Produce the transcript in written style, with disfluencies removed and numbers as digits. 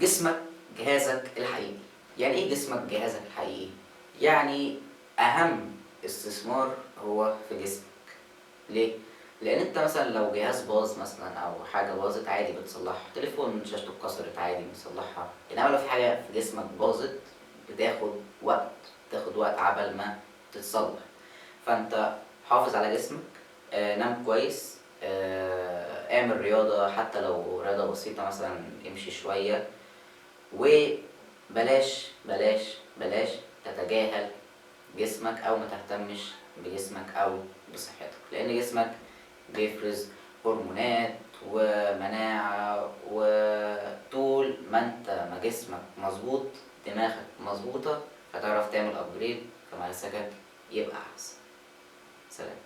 جسمك جهازك الحقيقي. يعني ايه جسمك جهازك الحقيقي؟ يعني اهم استثمار هو في جسمك. ليه؟ لان انت مثلا لو جهاز باظ مثلا او حاجه باظت عادي بتصلحها، تليفون شاشته اتكسرت عادي بتصلحها، انما لو في حاجه في جسمك باظت بتاخد وقت عبل ما تتصلح. فانت حافظ على جسمك، نام كويس، اعمل رياضه حتى لو رياضه بسيطه، مثلا امشي شويه، وبلاش بلاش بلاش تتجاهل جسمك او ما تهتمش بجسمك او بصحتك، لان جسمك بيفرز هرمونات ومناعة، وطول ما انت ما جسمك مظبوط دماغك مظبوطة فتعرف تعمل ابجريد فمسكك يبقى احسن. سلام.